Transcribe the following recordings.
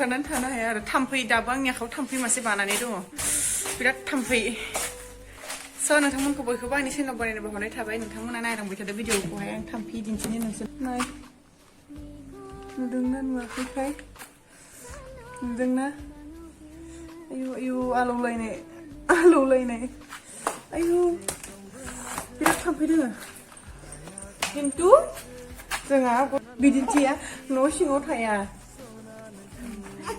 गाखोनानै थानो हाया आरो थाम्फै दाबो आंनि आखायाव थाम्फै मासे बानानै दङ बिराद थाम्फै स' नोंथांमोनखौ बयखौबो आंनि चेनेलाव बरायनो बावहरनाय थाबाय नोंथांमोना नायलांबाय थादो भिडिअखौहाय आं थाम्फै दिन्थिनो नोंसोर नाय नुदोंना नुवाखैखाय नुदोंना आयु आयु आलौलायनाय आयु बिराद थाम्फै दोङो खिन्थु जोंहा बिदिन्थिया न' सिङाव थाया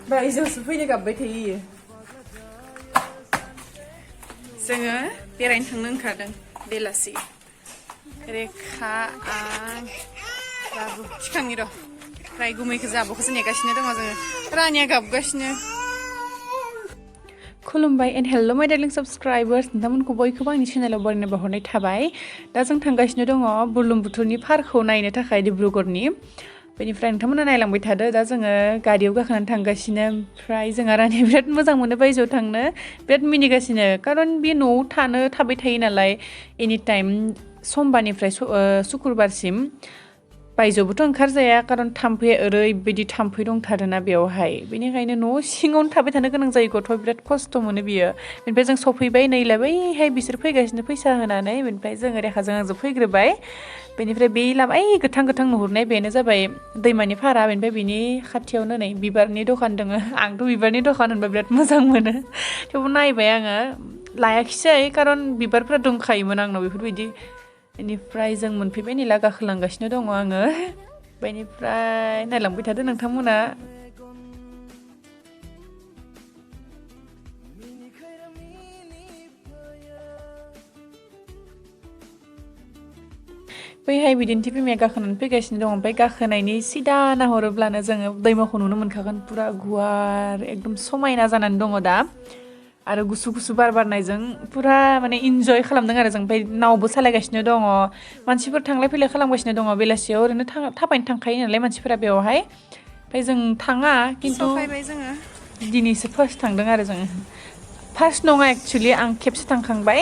बायजोआवसो फैनो गाबबाय थायो जोङो बेरायनो थांनो ओंखारदों बेलासि रेखा आं जाबो थिखांनि र' फ्राय गुमैखौ जाबोखौसो नेगासिनो दङ जोङो रानिया गाबगासिनो खुलुमबाय एन्ड हेल्ल' माय डार्लिं साबस्क्राइबार्स नोंथांमोनखौ बयखौबो आंनि चेनेलाव बरायनो बावहरनाय थाबाय दा जों थांगासिनो दङ बुरलुंबुथुरनि पार्कखौ नायनो थाखाय डिब्रुगड़नि बेनिफ्राय नोंथांमोना नायलांबाय थादो दा जोङो गारियाव गाखोनानै थांगासिनो ओमफ्राय जोंहा रानिया बिराद मोजां मोनो बायजोआव थांनो बिराद मिनिगासिनो खारन बे न'आव थानो थाबाय थायो नालाय एनि टाइम समबारनिफ्राय सुक्रुबारसिम बायजोआवबोथ' ओंखारजाया खारन थाम्फैया ओरैबायदि थाम्फै दंथारोना बेवहाय बेनिखायनो न' सिङावनो थाबाय थानो गोनां जायो गथ'आ बिराद खस्थ' मोनो बियो बेनिफ्राय जों सफैबाय नैलाय बैहाय बिसोर फैगासिनो फैसा होनानै बेनिफ्राय जोङो रेखाजों आंजों फैग्रोबाय बेनिफ्राय बे लामा गोथां गोथां नुहुरनाय बेनो जाबाय दैमानि फारा बेनिफ्राय बिनि खाथियावनो नै बिबारनि दखान दङ आंथ' बिबारनि दखान होनबा बिराद मोजां मोनो थेवबो नायबाय आङो लायाखिसै खारन बिबारफोरा दंखायोमोन आंनाव बेफोरबायदि बेनिफ्राय जों मोनफैबाय निला गाखोलांगासिनो दङ आङो बेनिफ्राय नायलांबाय थादो नोंथांमोना बैहाय बिदिन्थि बिमाया गाखोनानै फैगासिनो दं ओमफ्राय गाखोनायनि सिदा नाहरोब्लानो जोङो दैमाखौ नुनो मोनखागोन पुरा गुवार एकदम समायना जानानै दङ दा आरो गुसु गुसु बार बारनायजों पुरा माने इन्जय खालामदों आरो जों ओमफ्राय नावबो सालायगासिनो दङ मानसिफोर थांलाय फैलाय खालामगासिनो दङ बेलासियाव ओरैनो थाबायनो थांखायो नालाय मानसिफोरा बेवहाय ओमफ्राय जों थाङा खिन्थु दिनैसो फार्स्ट थांदों आरो जोङो फार्स्ट नङा एक्सुवेलि आं खेबसे थांखांबाय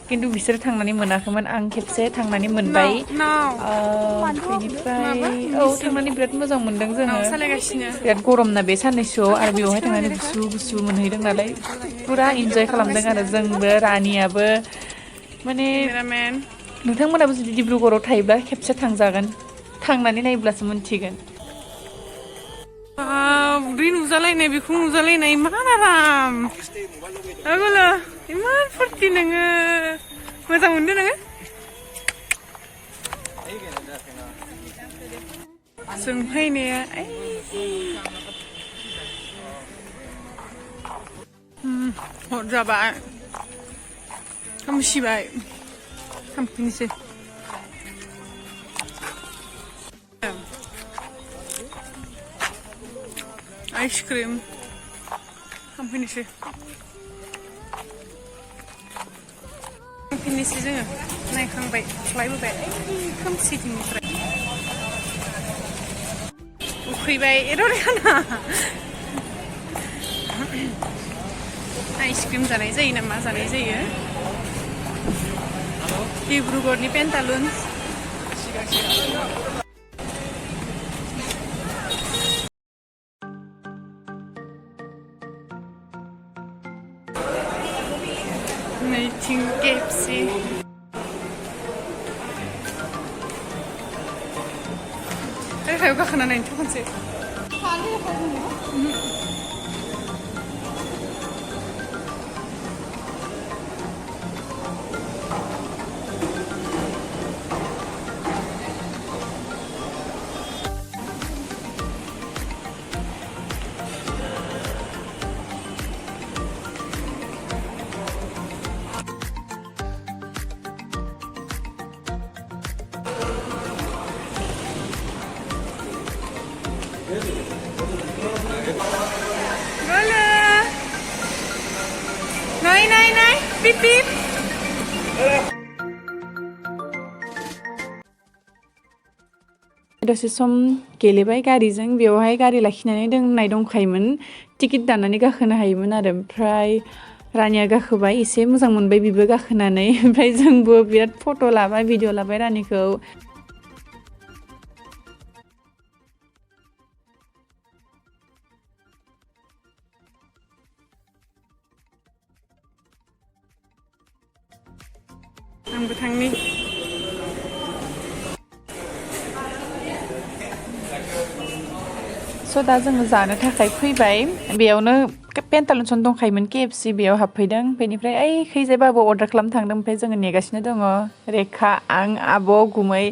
खिन्थु बिसोर थांनानै मोनाखैमोन आं खेबसे थांनानै मोनबाय बेनिफ्राय थांनानै बिराद मोजां मोनदों जोङो बिराद गरम ना बे साननैसोआव आरो बेवहाय थांनानै गुसु गुसु मोनहैदों नालाय पुरा इन्जय खालामदों आरो जोंबो रानियाबो माने नोंथांमोनाबो जुदि डिब्रुगड़आव थायोब्ला खेबसे थांजागोन थांनानै नायब्लासो मोनथिगोन उदै नुजालायनाय बेखौ नुजालायनाय इमान आराम आगोलो इमान फुरथि नोङो मोजां मोनदों नोङो जों फैनाया हर जाबाय खोमसिबाय थांफिननोसै आइसक्रिम थांफिननोसै जोङो नायखांबाय लायबोबाय खोमसिथिंनिफ्राय उखैबाय एर'रेखाना आइसक्रिम जानाय जायो ना मा जानाय जायो डिब्रुगड़नि पेन्टालुन्स नैथिं KFC रेखायाव गाखोना नायनोथ' खनसे Nay, pip pip. दसे सम गेलेबाय गारिजों बेवहाय गारि लाखिनानै दोननाय दंखायोमोन टिकेट दाननानै गाखोनो हायोमोन आरो ओमफ्राय रानिया गाखोबाय एसे मोजां मोनबाय बिबो गाखोनानै ओमफ्राय जोंबो बिराद फट' लाबाय भिडिअ लाबाय रानिखौ आंबो थांनि स' दा जोङो जानो थाखाय फैबाय बेयावनो पेन्टालुन्स दंखायोमोन KFC बेयाव हाबफैदों बेनिफ्राय ओइ खैजायबाबो अर्डार खालामनो थांदों ओमफ्राय जोङो नेगासिनो दङ रेखा आं आब' गुमै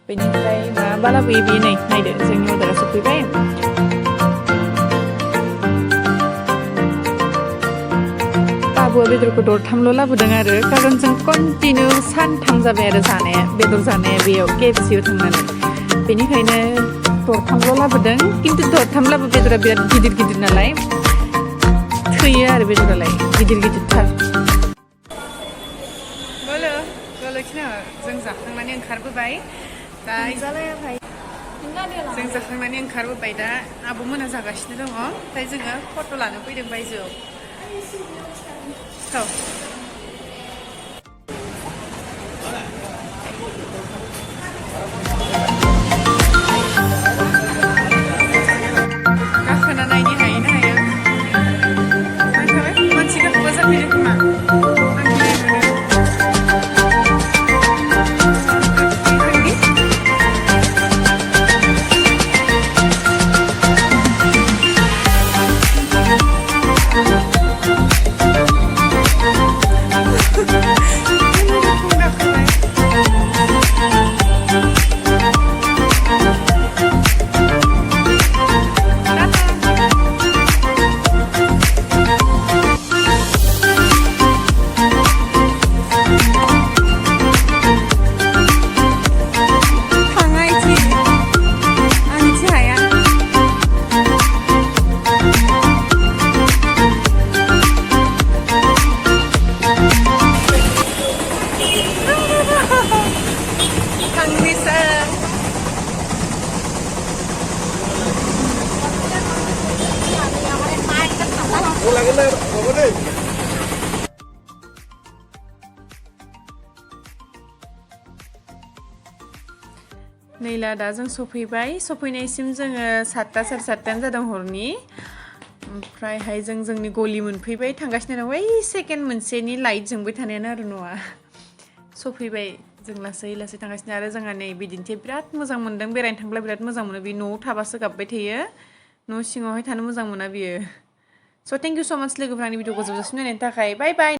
बेनिफ्राय मा बाला बोयो बेयो नै नायदो जोंनि अर्डारा सफैबाय बाबुआ बेदरखौ दरथामल' लाबोदों आरो खारन जों कन्टिनिउ सानथाम जाबाय आरो जानाया बेदर जानाया बेयाव KFCआव थांनानै बेनिखायनो दरथामल' लाबोदों खिन्थु दरथामब्लाबो बेदरा बिराद गिदिर गिदिर नालाय थैयो आरो बेदरालाय गिदिर गिदिरथार बोलो बोलोखिना जों जाखांनानै ओंखारबोबाय दा जों जाखांनानै ओंखारबोबाय दा आब'मोना जागासिनो दङ ओमफ्राय जोङो फट' लानो फैदों बायजोआव गाखोना नायनो हायो ना हाया नायखाबाय मानसि गाखोबा जाफैदों खोमा नैला दा जों सफैबाय सफैनायसिम जोङो 7ता साराय 7तायानो जादों हरनि ओमफ्रायहाय जों जोंनि गलि मोनफैबाय थांगासिनो दं बै सेकेन्ड मोनसेनि लाइट जोंबाय थानायानो आरो न'आ सफैबाय जों लासै लासै थांगासिनो आरो जोंहा नै बिदिन्थि बिराद मोजां मोनदों बेरायनो थांब्ला बिराद मोजां मोनो बे न'आव थाबासो गाबबाय थायो न' सिङावहाय थानो मोजां मोना बियो स' थेंक इउ स' माच लोगोफोरा आंनि भिडिअखौ जोबजासिम नायनायनि थाखाय बाय बाय